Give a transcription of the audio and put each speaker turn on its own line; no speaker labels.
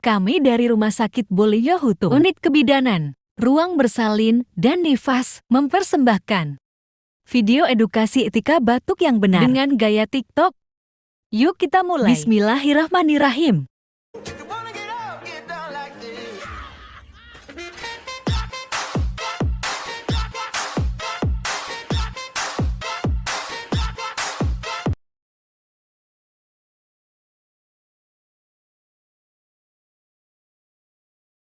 Kami dari Rumah Sakit Bolia Hutum, Unit Kebidanan, Ruang Bersalin, dan Nifas mempersembahkan video edukasi etika batuk yang benar dengan gaya TikTok. Yuk kita mulai. Bismillahirrahmanirrahim.